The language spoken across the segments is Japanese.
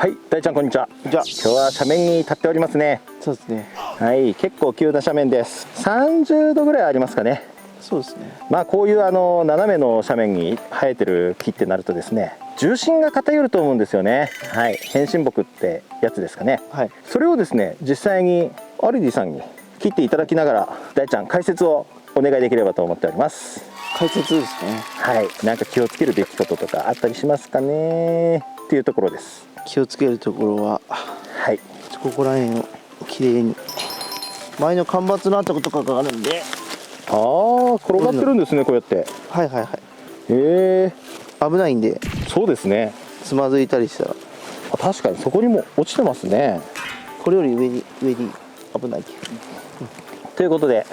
はい、大ちゃんこんにちは。じゃあ今日は斜面に立っておりますね。そうですね。はい、結構急な斜面です。30度ぐらいありますかね。そうですね。まあこういう斜めの斜面に生えてる木ってなるとですね、重心が偏ると思うんですよね。はい、変身木ってやつですかね。はい。それをですね、実際にアルディさんに切っていただきながら、大ちゃん解説をお願いできればと思っております。解説ですね。はい、なんか気をつけるべきこととかあったりしますかねっていうところです。気をつけるところは、はい。ここら辺をきれいに。前の干ばつの跡とかがあるんで。ああ、転がってるんですね、こうやって。はいはいはい。へえ、危ないんで、そうですね。つまずいたりしたら、あ、確かにそこにも落ちてますね。これより上に危ない。ということで、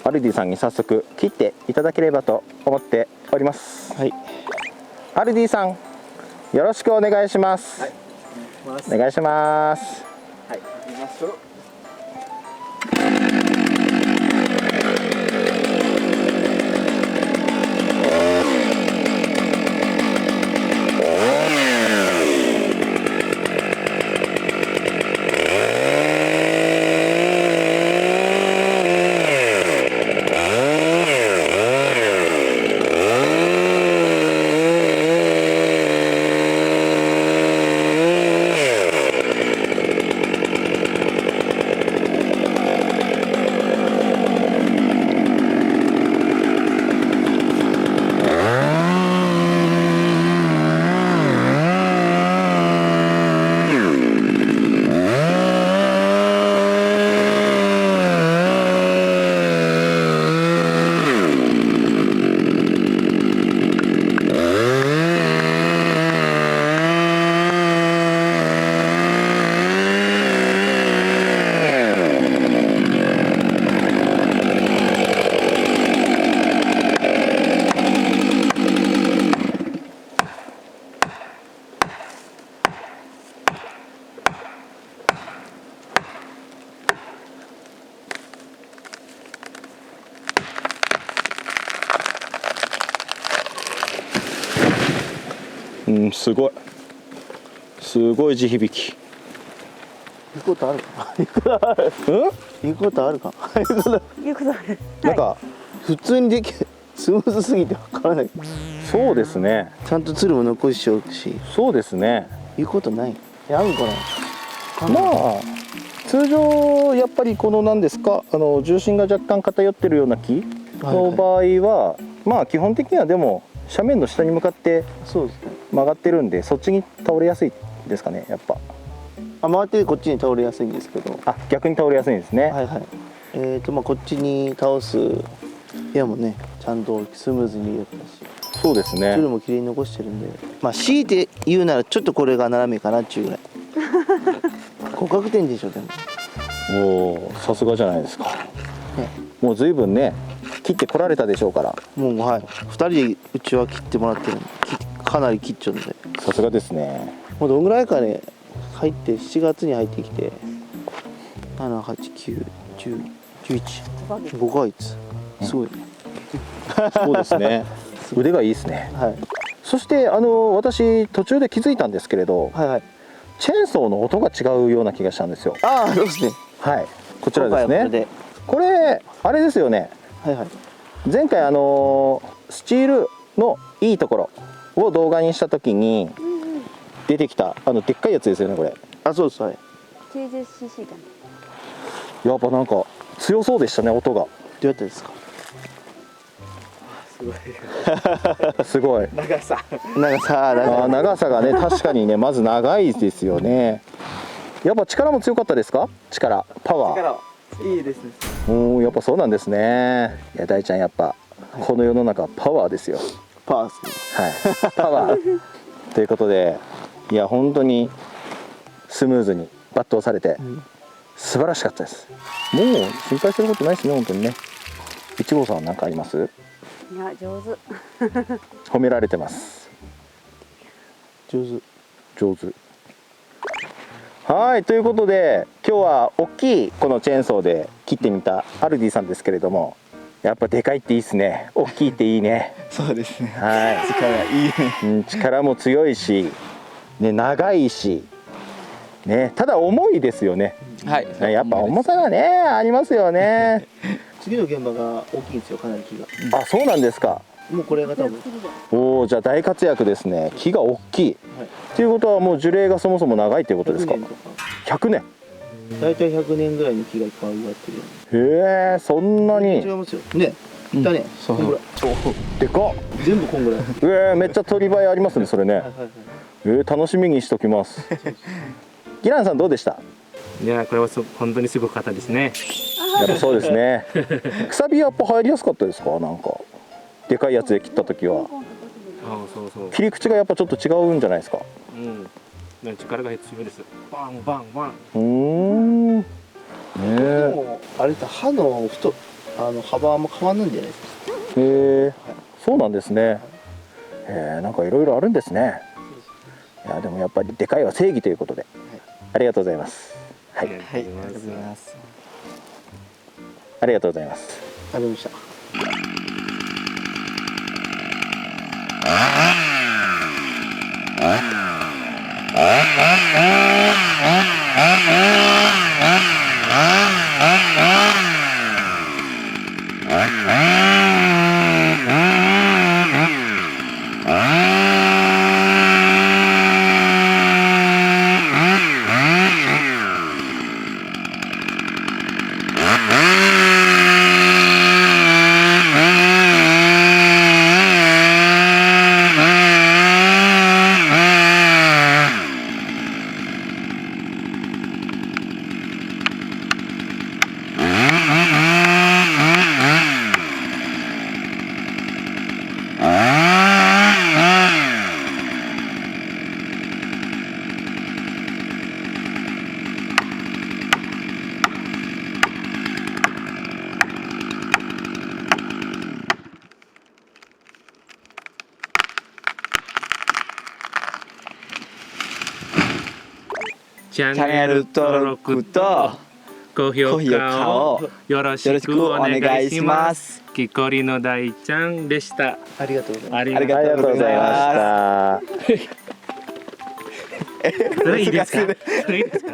アルディさんに早速切っていただければと思っております。はい。アルディさん、よろしくお願いします。はい、お願いします。はい。行きましょう。うん、すごい。すごい地響き。行くことあるか。行くことある。うん？行くことあるか。いうことある。なんか、普通にでき、スムーズすぎてわからない。そうですね。ちゃんとツルも残しちゃうし、そうですね。行くことない。あるかな。まあ通常やっぱりこの何ですか、重心が若干偏ってるような木の場合は、まあ基本的にはでも斜面の下に向かってそうですね。曲がってるんで、そっちに倒れやすいですかね、やっぱ。あ、回ってこっちに倒れやすいんですけど。あ、逆に倒れやすいんですね。はいはい。まあこっちに倒す部屋もね、ちゃんとスムーズに見えたし、そうですねツ。ルも綺麗に残してるんで、まあ強いて言うならちょっとこれが斜めかなっちゅうぐらい。互角点でしょでも。おー、さすがじゃないですか。ね、もう随分ね切ってこられたでしょうから。もうはい。2人でうちは切ってもらってるんで、かなり切っちゃうんで。さすがですね。もうどんぐらいかね、入って7月に入ってきて、7、8、9、10、11、5ヶ月。すごいね。そうですね。腕がいいですね。はいそして私途中で気づいたんですけれど、はいはい。チェーンソーの音が違うような気がしたんですよ。ああ、そうですね。はい、こちらですね。今回はこれで。これあれですよね。はいはい。前回スチールのいいところを動画にした時に出てきたでっかいやつですよね、これ。あ、そうです。はい。 90cc かな。やっぱなんか強そうでしたね、音が。どうやったですか。すごい。長さ長さがね、確かにね、まず長いですよね。やっぱ力も強かったですか？力、パワー。いいですね。やっぱそうなんですね。いや、大ちゃんやっぱこの世の中はパワーですよ。パワーですね。はい、パワーということで、いや本当にスムーズにバットをされて素晴らしかったです。もう心配することないですね、本当にね。一号さんは何かあります？いや、上手。褒められてます。上手。上手。はい、ということで今日は大きいこのチェーンソーで切ってみたアルディさんですけれども、やっぱでかいっていいですね。大きいっていいね。そうですね。はい、力いいね。力も強いし、ね、長いし、ね、ただ重いですよね。はいやっぱ重さがねありますよね。次の現場が大きいんですよ、かなり木が。あ、そうなんですか。もうこれが多分、おお、じゃあ大活躍ですね。木が大きい。はい、っていうことはもう樹齢がそもそも長いっていうことですか。 100年とか100年。大体100年ぐらいの木がいっぱい植わってるよへえ、そんなに違いますよね。だね、そうこんぐらいでかっ。全部こんぐらい。めっちゃ取り映えありますね、それね。はいはいはい。楽しみにしときます。ギランさんどうでした？いや、これは本当にすごかったですね。やっぱそうですね。くさびやっぱ入りやすかったですか？なんかでかいやつで切った時はあ、そうそう。切り口がやっぱちょっと違うんじゃないですか？うん。力が必要です。バンバンバン。ねでえ。もあれだ、刃の幅はあんま変わんないんじゃないですか。へえ、そうなんですね。なんかいろいろあるんですね。いやでもやっぱりでかいは正義ということで、ありがとうございます。はい、ありがとうございます。ありがとうございます。ありました。チャチャンネル登録と高評高評価価ををよろしよろしくおくお願い願いししま。ますす。木こりの大ちゃんでした。ありがとうございます。ありありがありがとうございました。それいいですか？それいいですか？